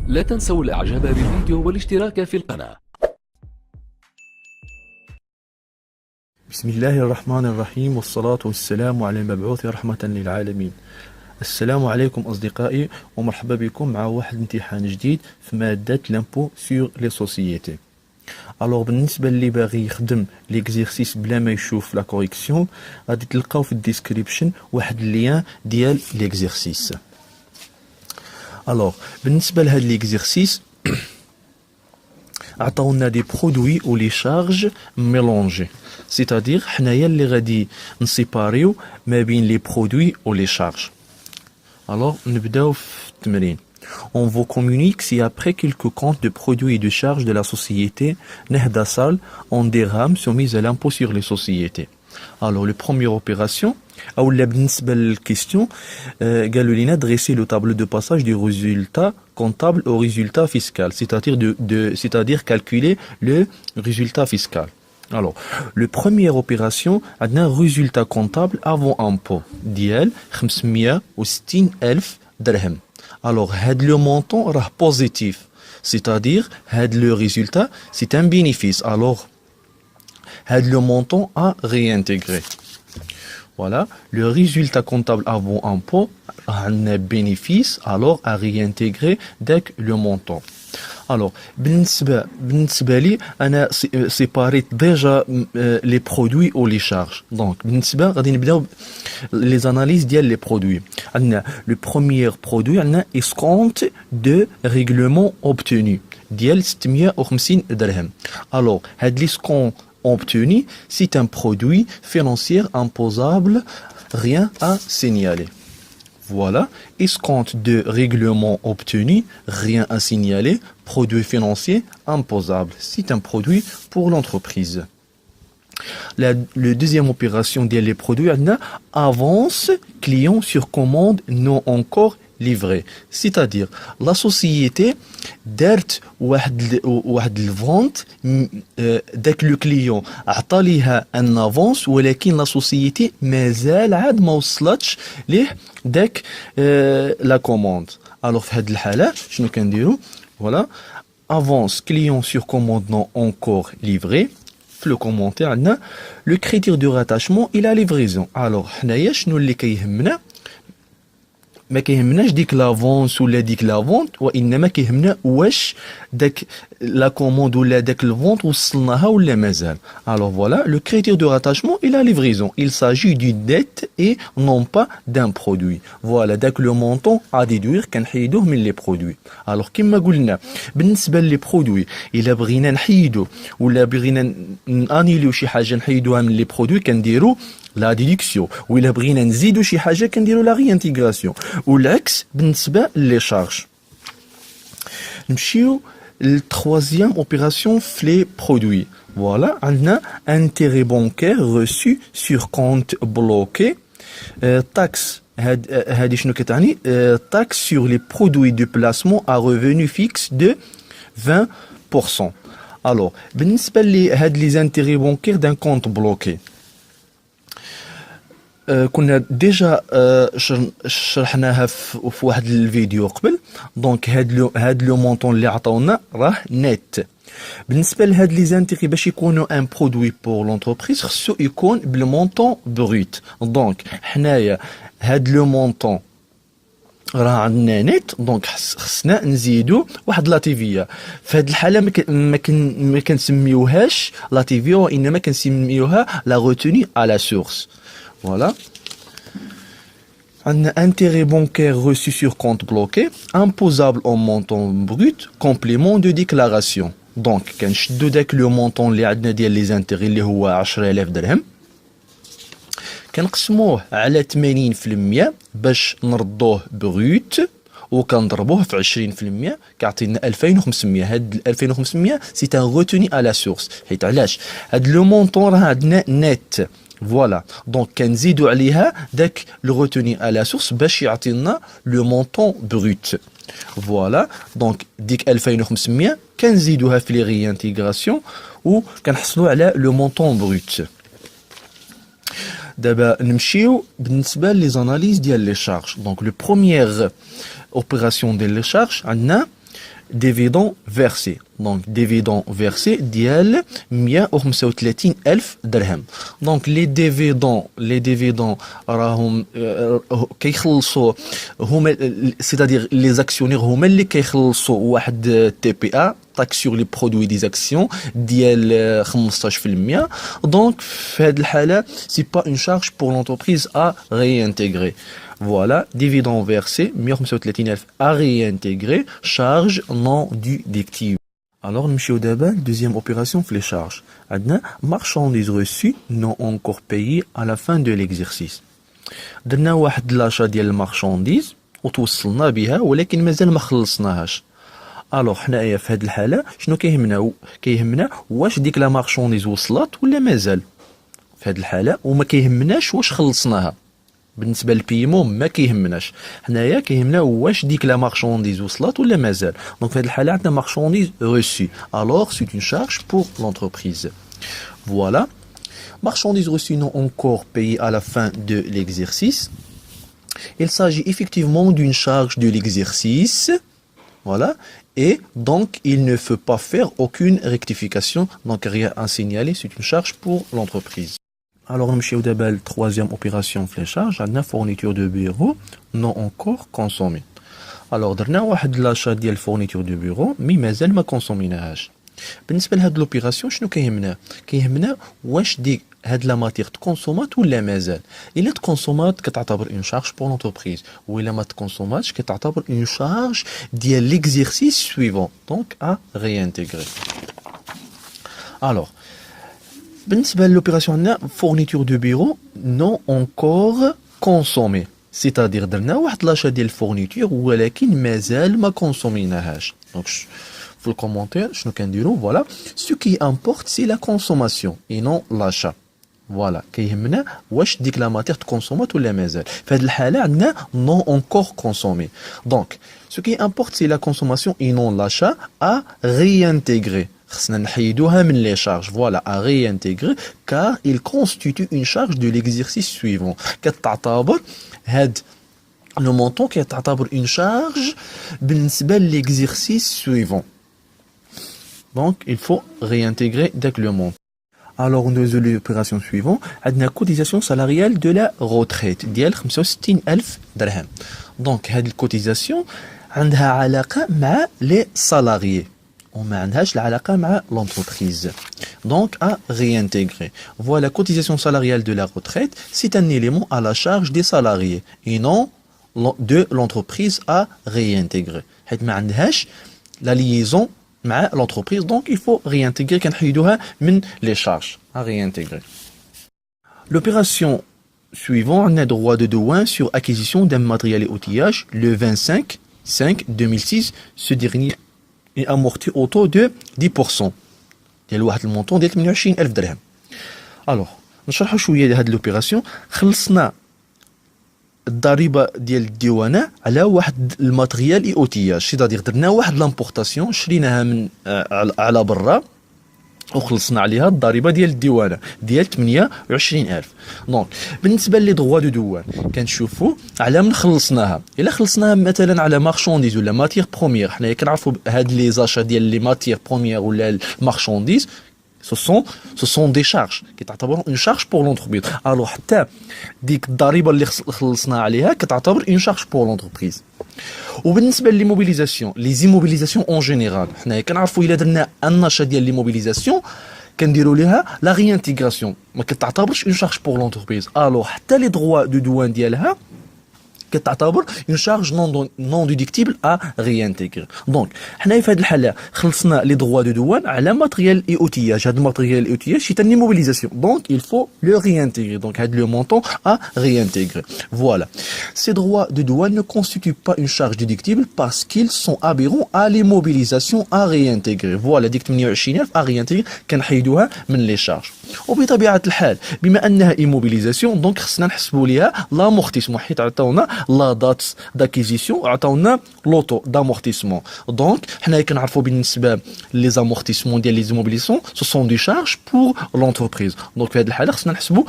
لا تنسوا الاعجاب بالفيديو والاشتراك في القناة. بسم الله الرحمن الرحيم والصلاة والسلام على المبعوث رحمة للعالمين. السلام عليكم أصدقائي ومرحبا بكم مع واحد امتحان جديد في مادة لامبو سور لي سوسيتي. الوغ بالنسبة اللي باغي يخدم ليكزيرسيس بلا ما يشوف لا كوريكسيون غادي تلقاو في الديسكريبشن واحد اللين ديال ليكزيرسيس. الوغ بالنسبة لهاد ليكزيرسيس عطاونا دي برودوي و لي شارج ميلونجي، سيتادير حنايا اللي غادي نسيباريو ما بين لي برودوي و لي شارج. Alors, نبداو في التمرين. On vous communique ci-après quelques comptes de produits et de charges de la société Nehda Sal en dirhams soumis à l'impôt sur les sociétés. Alors, la première opération, ou la question, قالوا لنا dresser le tableau de passage du résultat comptable au résultat fiscal, c'est-à-dire calculer le résultat fiscal. Alors, la première opération a un résultat comptable avant impôt ديال 560,000 درهم. Alors, le montant est positif, c'est-à-dire le résultat c'est un bénéfice. Alors, le montant à réintégrer. Voilà, le résultat comptable avant impôt a un bénéfice, alors à réintégrer dès le montant. Alors, بالنسبة لي أنا séparé déjà les produits ou les charges. Donc, بالنسبة غادي نبداو les analyses ديال les produits. عندنا le premier produit عندنا escompte de règlement obtenu ديال 650 درهم. Alors, هاد l'escompte obtenu, c'est un produit financier imposable, rien à signaler. Voilà, escompte de règlement obtenu, rien à signaler, produit financier imposable. C'est un produit pour l'entreprise. La deuxième opération des produits, avance client sur commande non encore livré. C'est-à-dire, la société دارت واحد الفونت داك لو كليون عطى ليها ان افونس، ولكن لا سوسيتي مازال عاد ما وصلتش ليه داك لا كوموند. الوغ في هاد الحاله شنو كنديرو؟ فوالا افونس كليون سور كوموند نون انكور ليفري. في لو كومونتير عندنا لو كريتير دو راتاشمون الى ليفريزون. الوغ حنايا شنو اللي كيهمنا؟ ما كيهمناش ديك لافونس ولا ديك لافونت، وانما كيهمنا واش داك لا كوموند ولا داك الفونت وصلناها ولا مازال. Alors voilà, le critère de rattachement et la livraison. Il s'agit d'une dette et non pas d'un produit. Voilà, داك le montant à déduire كنحيدوه من les produits. Alors كما قلنا بالنسبة لي برودوي إلا بغينا نحيدو ولا بغينا نانيليو شي حاجة نحيدوها من les produits كنديرو لا ديدكسيون، وإلا بغينا نزيدو شي حاجة كنديرو لا ريانتيغراسيون، والعكس بالنسبة لي شارج. نمشيو للتروازيام اوبيراسيون في لي برودوي. فوالا عندنا انتيري بانكير روسو سور كونت بلوكي، تاكس هادي شنو كتعني؟ تاكس سور لي برودوي دو بلاسمون ا ريفوني فيكس دو 20%. الوغ بالنسبة لهاد لي زانتيري بانكير دان كونت بلوكي كنا ديجا شرحناها في واحد الفيديو قبل. دونك هاد لو مونطون اللي عطاونا راه نيت. بالنسبه لهاد لي زانتيغي باش يكونوا ان برودوي بور لونتربريز خصو يكون بالمونطون بروت. دونك حنايا هاد لو مونطون راه عندنا نيت، دونك خصنا نزيدو واحد لاتيفيا. في هاد الحاله ما كنسميوهاش لاتيفيا، وانما كنسميوها لا روتوني à la source. Voilà. Un intérêt bancaire reçu sur compte bloqué, imposable en montant brut, complément de déclaration. Donc, كنشدو داك لو مونطون اللي عندنا ديال لي زانتيغي اللي هو 10,000 درهم، كنقسموه على 80% باش نردوه بروت، وكنضربوه في 20% كيعطينا 2500. هاد 2500 سي ان روتوني à la source. حيت علاش؟ هاد لو مونطون راه عندنا نيت. فوالا دونك كنزيدو عليها داك لو روتوني à la source باش يعطينا لو مونطون بروت. فوالا دونك ديك 2500 كنزيدوها في لي ريانتيغراسيون وكنحصلوا على لو مونطون بروت. دابا نمشيو بالنسبه لي زاناليز ديال لي شارج. دونك لو بروميير اوبيراسيون ديال لي شارج عندنا ديفيدون فيرسي. دونك ديفيدون فيرسي ديال 135 ألف درهم. دونك لي ديفيدون راهم كيخلصوا هما سيتادير لي زاكسيونير هما اللي كيخلصوا واحد تي بي ا taxe sur les produits des actions ديال 15%. Donc في هذه الحالة c'est pas une charge pour l'entreprise à réintégrer. Voilà, dividende versé 135,000 à réintégrer, charge non déductible. Alors نمشيو دابا deuxième opération في les charges. عندنا marchandises reçues non encore payées à la fin de l'exercice. درنا واحد لاشا ديال المارشانديز وتوصلنا بها ولكن مازال ما خلصناهاش. الوغ حنايا في هذه الحاله شنو كيهمنا واش ديك لا مارشانديز وصلت ولا مازال. في هذه الحاله وما كيهمناش واش خلصناها. بالنسبه للبيمون ما كيهمناش، حنايا كيهمنا واش ديك لا مارشانديز وصلت ولا مازال. دونك في هذه الحاله عندنا مارشانديز reçue. الوغ سي اون شارج بور لونتربريز. فوالا marchandises reçues non encore payées à la fin de l'exercice. Il s'agit effectivement d'une charge de l'exercice. Voilà. Et donc, il ne faut pas faire aucune rectification. Donc, rien à signaler. C'est une charge pour l'entreprise. Alors, nous avons d'abord la troisième opération fléchage. On a fourniture de bureau non encore consommée. Alors, on a l'achat de la fourniture de bureau, mais مازال ما consomméناهاش. بالنسبة لهاد الأوبيراسيون شنو كيهمنا واش ديك هاد لا ماتيغ تكونسومات ولا مازال. إلا تكونسومات كتعتبر اون شارج بور لونتربريز، وإلا ما تكونسوماتش كتعتبر اون شارج ديال ليكزيرسيس سويفون دونك ا ريانتيغري. الوغ بالنسبة للأوبيراسيون عندنا فورنيتور دو بيرو نون أونكور كونسومي، سيتادير درنا واحد لاشا ديال الفورنيتور ولكن مازال ما كونسوميناهاش. دونك في الكومنتير شنو كنديرو فوالا سو كي امبورت سي لا كونسوماسيون اي نون لاشا. فوالا كيهمنا واش ديك لا ماتيغ تكونسومات ولا مازال. في هذه الحاله عندنا نون اونكور كونسومي. دونك سو كي امبورت سي لا كونسوماسيون اي نون لاشا ا ريانتيغري. خصنا نحيدوها من لي شارج. فوالا ا ريانتيغري كار il constitue une charge de l'exercice suivant. كتعتبر هاد le montant كيتعتبر une charge بالنسبه للexercice suivant. Donc, il faut réintégrer dès que le montant. Alors, nous avons l'opération suivante. On a la cotisation salariale de la retraite. ديال 65,000 درهم. Donc, cette cotisation عندها علاقة مع les salariés. وما عندهاش العلاقة مع l'entreprise. Donc, à réintégrer. Voilà, la cotisation salariale de la retraite, c'est un élément à la charge des salariés et non de l'entreprise à réintégrer. حيت ما عندهاش la liaison مع l'entreprise, donc il faut réintégrer كنحيدوها من les charges à réintégrer. L'opération suivante, on a droit de douane sur acquisition d'un matériel et outillage le 25/5/2006. Ce dernier est amorti au taux de 10%. ديال واحد المونطون ديال 28,000 درهم. Alors نشرحوا شويه هاد لوبيراسيون. خلصنا الضريبه ديال الديوانه على واحد الماتريال اي اوتياج، سيتادير درنا واحد لامبورطاسيون شريناها من على برا وخلصنا عليها الضريبه ديال الديوانه ديال 28,000. دونك بالنسبه لي دروا دو دوان كنشوفوا على من خلصناها. الا خلصناها مثلا على مارشانديز ولا ماتيغ بروميير، حنايا كنعرفوا هاد لي زاشا ديال لي ماتيغ بروميير ولا المارشانديز ce sont des charges qui تعتبر une charge pour l'entreprise. alors حتى ديك الضريبه اللي خلصنا عليها كتعتبر une charge pour l'entreprise. وبالنسبه للموبيليزاسيون لي زيموبيليزاسيون اون جينيرال، حنايا كنعرفوا الا درنا النشاط ديال لي موبيليزاسيون كنديروا ليها لا ريانتيغراسيون، ما كتعتبرش une charge pour l'entreprise. alors حتى لي دروا دو دوان ديالها كتعتبر une charge non déductible à réintégrer. Donc حنايا في هذه الحاله خلصنا لي droits de douane على matériel et outillage. هذا matériel et outillage c'est une immobilisation, donc il faut le réintégrer. donc هذا le montant à réintégrer. Voilà, ces droits de douane ne constituent pas une charge déductible parce qu'ils sont aberrants à l'immobilisation à réintégrer. Voilà, ديك 28,000 à réintégrer كنحيدوها من les charges. وبطبيعه الحال بما انها immobilisation donc خصنا نحسبوا ليها l'amortissement حيت عطاونا لا دات داكيزيسيون عطاونا لوطو دامورتيسمون. دونك حنايا كنعرفوا بالنسبه لي زامورتيسمون ديال لي زيموبيليسيون سو سون دي شارج بور لونتربريز. دونك في هذه الحاله خصنا نحسبوا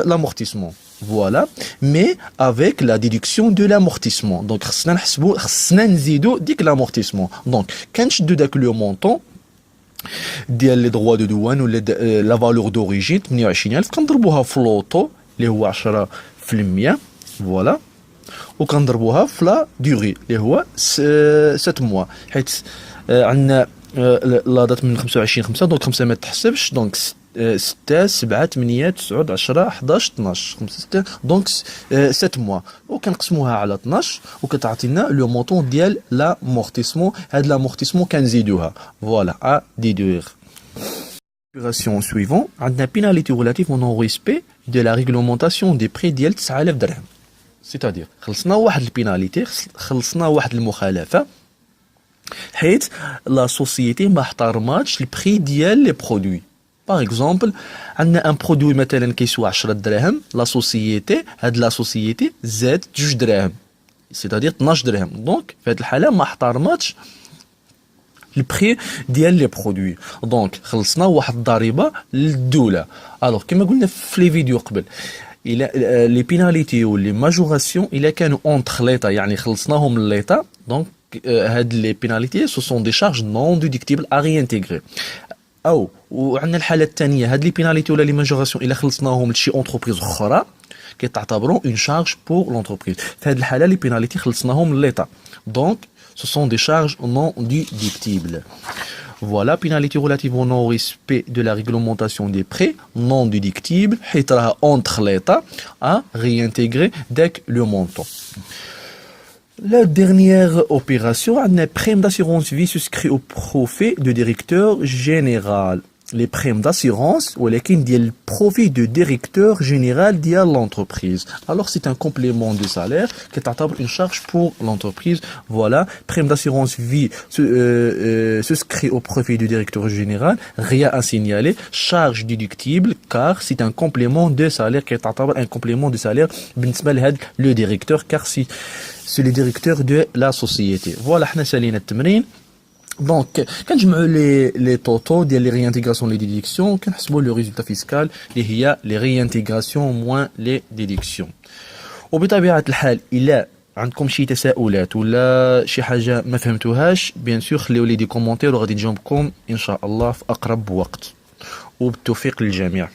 لامورتيسمون. Voilà, mais avec la déduction de l'amortissement. Donc, خصنا نزيدو ديك l'amortissement. Donc, كنشدو داك لو مونطون ديال لي droits de douane ولا لا فالور دوريجين 28000 كنضربوها في لوطو اللي هو 10%. فوالا، وكنضربوها في لا ديغي اللي هو 7 موا، حيت عندنا لا دات من 25/5، دونك 5 ما تحسبش، دونك 6 7 8 9 10 11 12 5 6، دونك 7 موا، وكنقسموها على 12 وكتعطينا لو مونطون ديال لامورتيسمون. هاد لامورتيسمون كنزيدوها فوالا ا ديدوير. Opération suivante, عندنا pénalité relative au non-respect de la réglementation des prix ديال 9000 درهم. C'est-à-dire خلصنا واحد البيناليتي، خلصنا واحد المخالفة حيت لا سوسيتي ما احترماتش البري ديال لي برودوي. باغ اكزومبل عندنا ان برودوي مثلا كيسوى 10 دراهم، لا سوسيتي هاد لا سوسيتي زادت 2 دراهم، سيتادير 12 درهم. دونك في هاد الحالة ما احترماتش البري ديال لي برودوي، دونك خلصنا واحد الضريبة للدولة. الوغ كما قلنا في لي فيديو قبل، الى لي بيناليتي ولي ماجوراسيون الى كانوا اونتر ليطا يعني خلصناهم لليطا، دونك هاد لي بيناليتي سو سون دي شارج نون ديديكتيبل ا ريانتيغري. او وعندنا الحاله الثانيه، هاد لي بيناليتي ولا لي ماجوراسيون الى خلصناهم لشي اونتربريز اخرى كيتعتبروا اون شارج بور لونتربريز. في هاد الحاله لي بيناليتي خلصناهم لليطا، دونك سو سون دي شارج نون ديديكتيبل. Voilà, pénalité relative au non-respect de la réglementation des prêts non déductibles, حيت راها entre l'État à réintégrer dès le montant. La dernière opération, on a prime d'assurance vie souscrit au profit de directeur général. Les primes d'assurance ou les le profit de directeur général de l'entreprise. Alors c'est un complément de salaire qui est une charge pour l'entreprise. Voilà, prime d'assurance vie souscrit au profit du directeur général, rien à signaler, charge déductible car c'est un complément de salaire qui est un complément de salaire le directeur car c'est le directeur de la société. Voilà, احنا سالينا التمرين. دونك كنجمعوا لي طوطو ديال لي ريانتيغراسيون لي ديديكسيون، كنحسبوا لو ريزولتا فيسكال اللي هي لي ريانتيغراسيون موان لي ديديكسيون. وبطبيعه الحال الا عندكم شي تساؤلات ولا شي حاجه ما فهمتوهاش، بيان سور خليو لي دي كومونتير وغادي نجاوبكم ان شاء الله في اقرب وقت. وبالتوفيق للجميع.